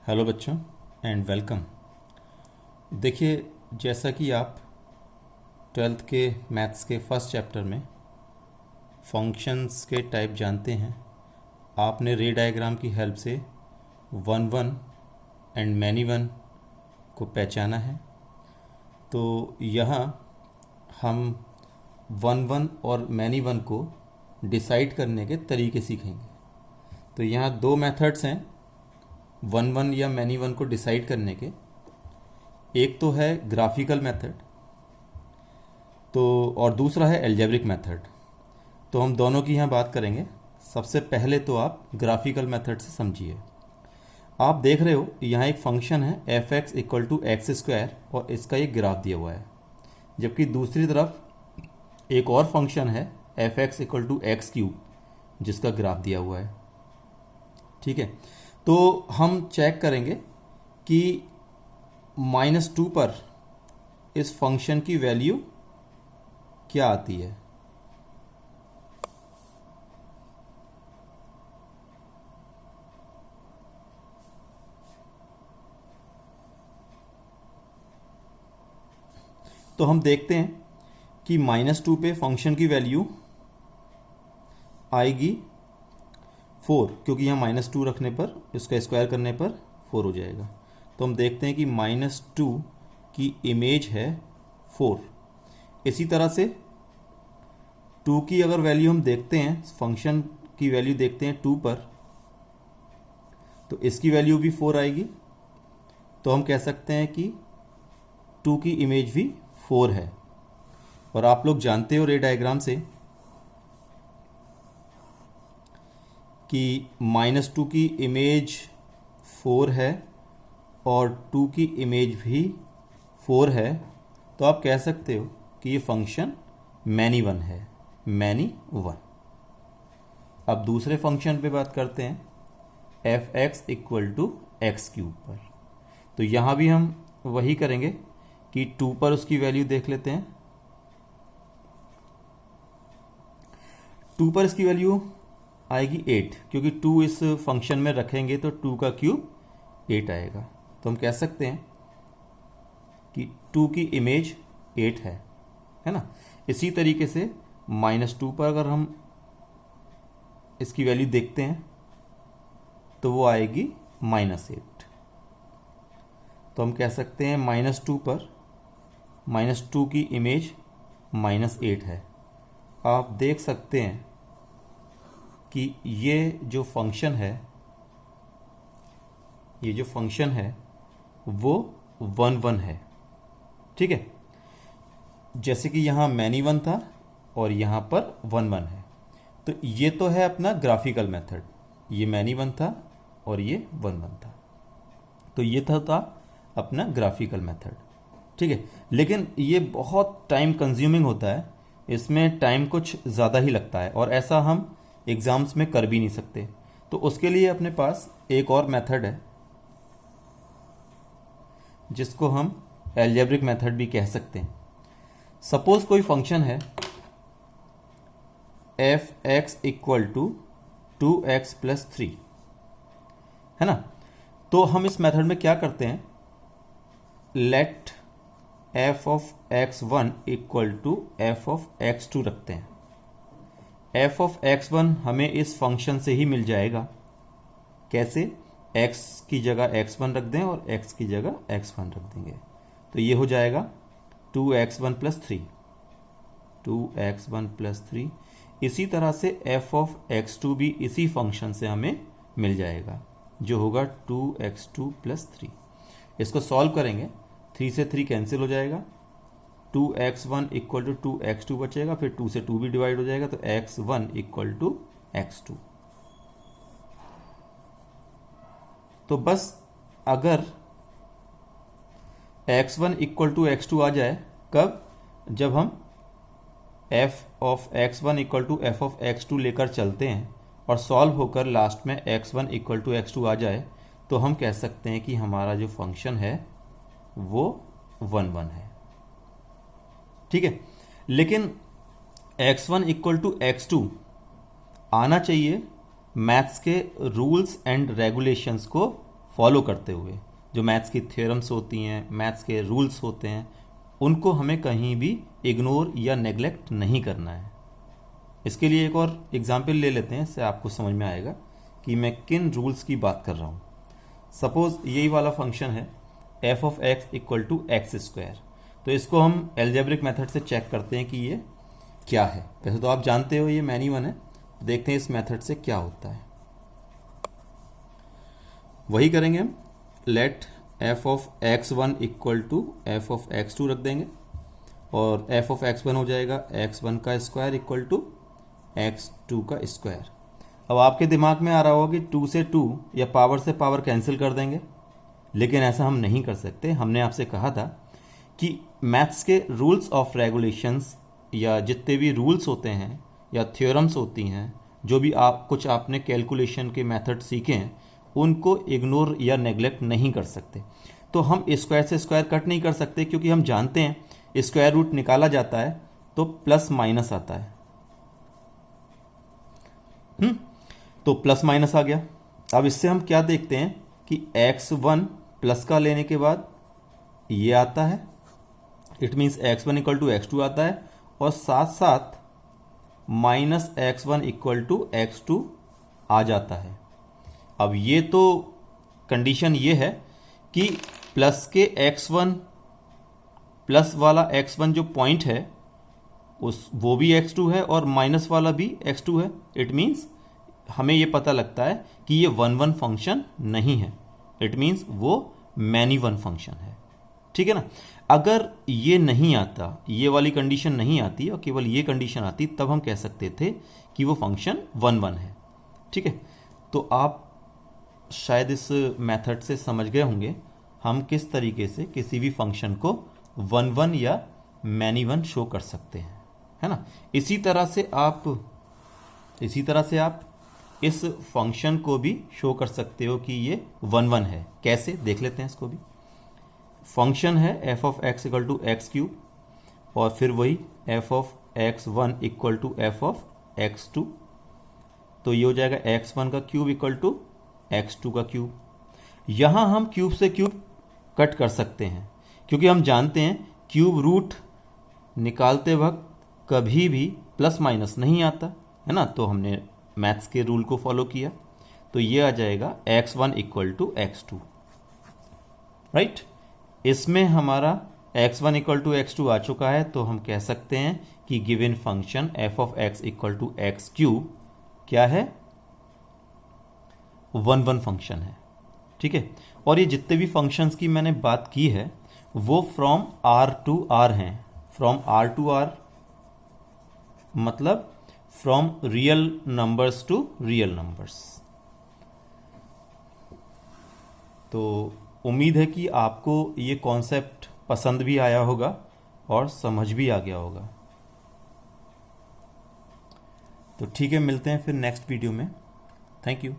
Hello बच्चों and welcome. देखिए, जैसा कि आप ट्वेल्थ के मैथ्स के फर्स्ट चैप्टर में फंक्शंस के टाइप जानते हैं, आपने रे डायग्राम की हेल्प से one one and many one को पहचाना है। तो यहाँ हम वन वन और मैनी वन को डिसाइड करने के तरीके सीखेंगे। तो यहाँ दो मेथड्स हैं वन वन या मैनी वन को डिसाइड करने के। एक तो है ग्राफिकल मेथड, तो और दूसरा है एल्जेब्रिक मेथड। तो हम दोनों की यहाँ बात करेंगे। सबसे पहले तो आप ग्राफिकल मेथड से समझिए। आप देख रहे हो यहाँ एक फंक्शन है f x equal to x square और इसका एक ग्राफ दिया हुआ है, जबकि दूसरी तरफ एक और फंक्शन है f x equal to x cube जिसका ग्राफ दिया हुआ है। ठीक है, तो हम चेक करेंगे कि -2 पर इस फंक्शन की वैल्यू क्या आती है। तो हम देखते हैं कि -2 पे फंक्शन की वैल्यू आएगी 4, क्योंकि यहाँ -2 रखने पर इसका स्क्वायर करने पर 4 हो जाएगा। तो हम देखते हैं कि -2 की इमेज है 4। इसी तरह से 2 की अगर वैल्यू हम देखते हैं, फंक्शन की वैल्यू देखते हैं 2 पर, तो इसकी वैल्यू भी 4 आएगी। तो हम कह सकते हैं कि 2 की इमेज भी 4 है। और आप लोग जानते हो रे डायग्राम से कि -2 की इमेज 4 है और 2 की इमेज भी 4 है। तो आप कह सकते हो कि ये फंक्शन मैनी वन है, मैनी वन। अब दूसरे फंक्शन पे बात करते हैं f x equal to x cube पर। तो यहाँ भी हम वही करेंगे कि 2 पर उसकी वैल्यू देख लेते हैं। 2 पर इसकी वैल्यू आएगी 8, क्योंकि 2 इस फंक्शन में रखेंगे तो 2 का क्यूब 8 आएगा। तो हम कह सकते हैं कि 2 की इमेज 8 है ना। इसी तरीके से -2 पर अगर हम इसकी वैल्यू देखते हैं तो वो आएगी -8। तो हम कह सकते हैं -2 पर -2 की इमेज -8 है। आप देख सकते हैं कि ये जो फंक्शन है वो 1 1 है। ठीक है, जैसे कि यहाँ मैनी वन था और यहाँ पर 1 1 है। तो ये तो है अपना ग्राफिकल मेथड, ये मैनी वन था और ये 1 1 था। तो ये था अपना ग्राफिकल मेथड। ठीक है, लेकिन ये बहुत टाइम कंज्यूमिंग होता है, इसमें टाइम कुछ ज़्यादा ही लगता है और ऐसा हम एग्ज़ाम्स में कर भी नहीं सकते। तो उसके लिए अपने पास एक और मेथड है जिसको हम एल्जेब्रिक मेथड भी कह सकते हैं। सपोज कोई फंक्शन है f x equal to 2x plus 3, है ना। तो हम इस मेथड में क्या करते हैं, let f of x1 equal to f of x2 रखते हैं। एफ ऑफ x1 हमें इस फंक्शन से ही मिल जाएगा। कैसे, x की जगह x1 रख दें और x की जगह x1 रख देंगे, तो ये हो जाएगा 2x1 प्लस 3, 2x1 प्लस 3। इसी तरह से एफ ऑफ x2 भी इसी फंक्शन से हमें मिल जाएगा, जो होगा 2x2 प्लस 3। इसको सॉल्व करेंगे, 3 से 3 कैंसिल हो जाएगा, 2x1 इक्वल टू 2x2 बचेगा, फिर 2 से 2 भी डिवाइड हो जाएगा, तो x1 इक्वल टू x2। तो बस अगर x1 इक्वल टू x2 आ जाए, कब, जब हम f of x1 equal to f of x2 लेकर चलते हैं और सॉल्व होकर लास्ट में x1 इक्वल टू x2 आ जाए, तो हम कह सकते हैं कि हमारा जो फंक्शन है वो 1 1 है। ठीक है, लेकिन x1 इक्वल टू x2 आना चाहिए मैथ्स के रूल्स एंड रेगुलेशंस को फॉलो करते हुए, जो मैथ्स की थ्योरम्स होती हैं, मैथ्स के रूल्स होते हैं, उनको हमें कहीं भी इग्नोर या नेग्लेक्ट नहीं करना है। इसके लिए एक और एग्जाम्पल ले लेते हैं, इससे आपको समझ में आएगा कि मैं किन रूल्स की बात कर रहा हूँ। सपोज यही वाला फंक्शन है f of x equal to x square, तो इसको हम एल्जेब्रिक मेथड से चेक करते हैं कि ये क्या है। वैसे तो आप जानते हो ये मैनी वन है, देखते हैं इस मेथड से क्या होता है। वही करेंगे हम, let f of x one equal to f of x two रख देंगे, और एफ ऑफ एक्स वन हो जाएगा एक्स वन का square equal to x two का स्क्वायर। अब आपके दिमाग में आ रहा होगा कि 2 से 2 या पावर से पावर कैंसिल कर देंगे, लेकिन ऐसा हम नहीं कर सकते। हमने आपसे कहा था कि मैथ्स के रूल्स ऑफ रेगुलेशंस या जितने भी रूल्स होते हैं या थ्योरम्स होती हैं, जो भी आपने कैलकुलेशन के मेथड सीखे हैं, उनको इग्नोर या नेग्लेक्ट नहीं कर सकते। तो हम स्क्वायर से स्क्वायर कट नहीं कर सकते, क्योंकि हम जानते हैं स्क्वायर रूट निकाला जाता है तो प्लस माइनस आता है। तो प्लस माइनस आ गया। अब इससे हम क्या देखते हैं कि x1 प्लस का लेने के बाद ये आता है, it means x1 equal to x2 आता है, और साथ साथ minus x1 equal to x2 आ जाता है। अब ये तो कंडीशन ये है कि प्लस के x1 प्लस वाला x1 जो पॉइंट है वो भी x2 है और माइनस वाला भी x2 है। इट मीन्स हमें ये पता लगता है कि ये 1-1 फंक्शन नहीं है, इट मीन्स वो मैनी वन फंक्शन है। ठीक है ना। अगर ये नहीं आता, ये वाली कंडीशन नहीं आती और केवल ये कंडीशन आती, तब हम कह सकते थे कि वो फंक्शन 1-1 है। ठीक है, तो आप शायद इस मेथड से समझ गए होंगे हम किस तरीके से किसी भी फंक्शन को 1-1 या मैनी वन शो कर सकते हैं, है ना। इसी तरह से आप इस फंक्शन को भी शो कर सकते हो कि ये 1-1 है। कैसे, देख लेते हैं इसको भी। फंक्शन है f of x equal to x cube, और फिर वही f of x one equal to f of x two, तो ये हो जाएगा एक्स वन का cube equal to x two का क्यूब। यहां हम क्यूब से क्यूब कट कर सकते हैं, क्योंकि हम जानते हैं क्यूब रूट निकालते वक्त कभी भी प्लस माइनस नहीं आता है ना। तो हमने मैथ्स के रूल को फॉलो किया, तो ये आ जाएगा x1 equal to x2, right. इसमें हमारा x1 इक्वल टू x2 आ चुका है, तो हम कह सकते हैं कि given function f of x equal to x cube क्या है, 1-1 फंक्शन है। ठीक है, और ये जितने भी फंक्शंस की मैंने बात की है वो फ्रॉम R टू R हैं। फ्रॉम R टू R मतलब from real numbers to real numbers. तो उम्मीद है कि आपको ये कॉन्सेप्ट पसंद भी आया होगा और समझ भी आ गया होगा। तो ठीक है, मिलते हैं फिर नेक्स्ट वीडियो में। Thank you.